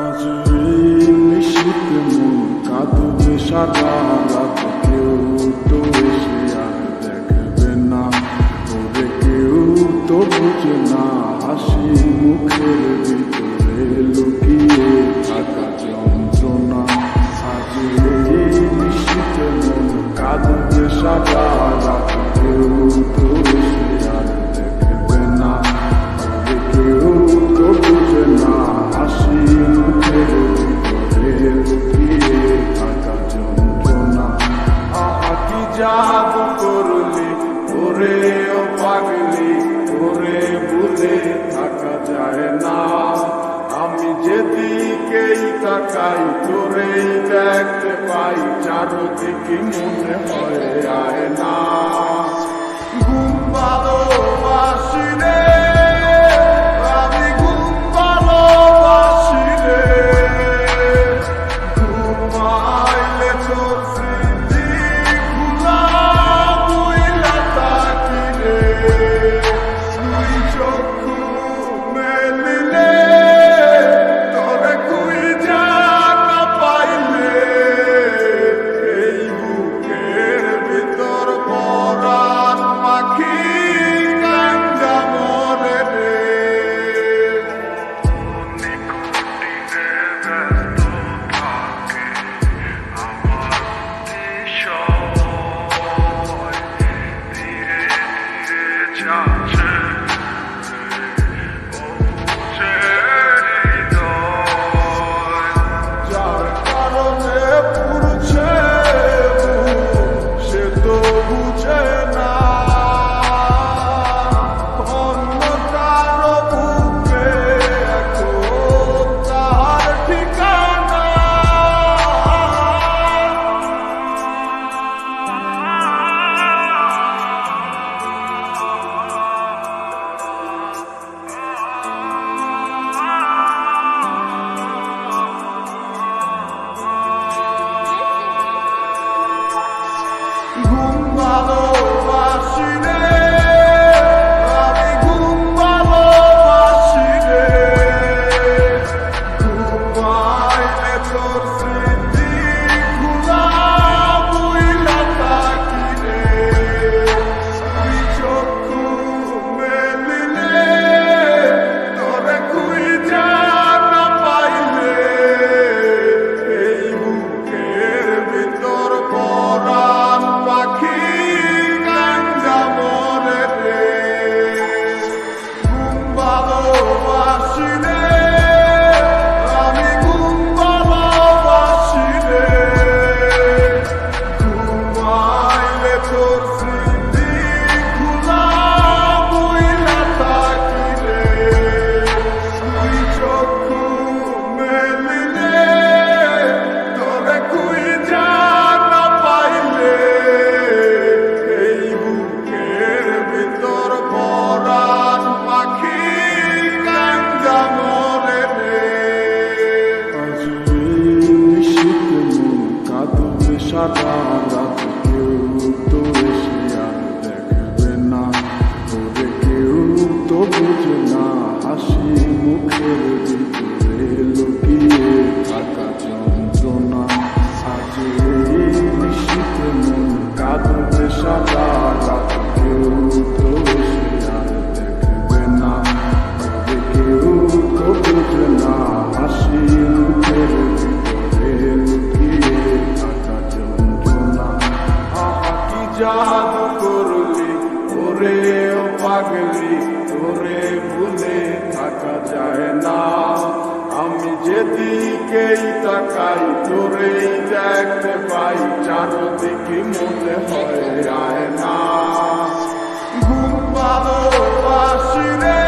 আজ এই নিশীথ মন কাঁদবে সারা রাত, কেউ তো এসে আর দেখবে না, ওরে কেউ তো বুঝে না হাসি মুখের ভিতরে লুকিয়ে থাকা যন্ত্রণা। আজ এই নিশীথ মন কাঁদবে সারা রাত, কেউ তো এসে আর দেখবে না, ওরে কেউ তো বুঝে না হাসি মুখের ভিতরে লুকিয়ে থাকা যন্ত্রণা। আহা কি জাদু করলি ওরে ও পাগলি, ওরে ভুলে থাকা যায় না। আমি যেদিকেই তাকাই তোরেই দেখতে পাই, চারদিকে মনে হয় আয় না। ঘুম ভালোবাসি রে, আমি ঘুম ভালোবাসি রে, ঘুমাইলে তোর স্মৃতি ভুলা বইলা থাকি রে। তুই চক্ষু মেলিলে তোরে খুঁজা না পাইলে, এই বুকের ভিতর পরাণ পাখি কান্দা মরে রে। যার কারণে পুরছে সে তো বুঝে না, অন্য কারো বুকে এখন তার ঠিকানা। ঘুম ভালোবাসি রে, আমি ঘুম ভালোবাসি রে, ঘুমাইলে তোর স্মৃতি ভুলা বইলা থাকি রে। তুই চক্ষু মেলিলে তোরে খুঁজা না পাইলে, এই বুকের ভিতর পরাণ পাখি কান্দা মরে রে। ঘুম ভালোবাসি রে, আমি ঘুম ভালোবাসি রে, ঘুমাইলে তোর স্মৃতি ভুলা বইলা থাকি রে। তুই চক্ষু মেলিলে তোরে খুঁজা না পাইলে, এই বুকের ভিতর পরাণ পাখি কান্দা মরে রে। আজ এই নিশীথ মন কাঁদবে সারা রাত, কেউ তো এসে আর দেখবে না, ওরে কেউ তো বুঝে না হাসি মুখের ভিতরে লুকিয়ে থাকা যন্ত্রণা। আজ এই নিশীথ মন কাঁদবে সারা রাত, কেউ তো এসে আর দেখবে না, ওরে কেউ তো বুঝে না হাসি মুখের ভিতরে লুকিয়ে থাকা যন্ত্রণা। আহা কি জাদু করলি ওরে ও পাগলি, ওরে ভুলে থাকা যায় না। আমি যেদিকেই তাকাই তোরেই দেখতে পাই, চারদিকে মনে হয় আয় না। ঘুম ভালোবাসি রে।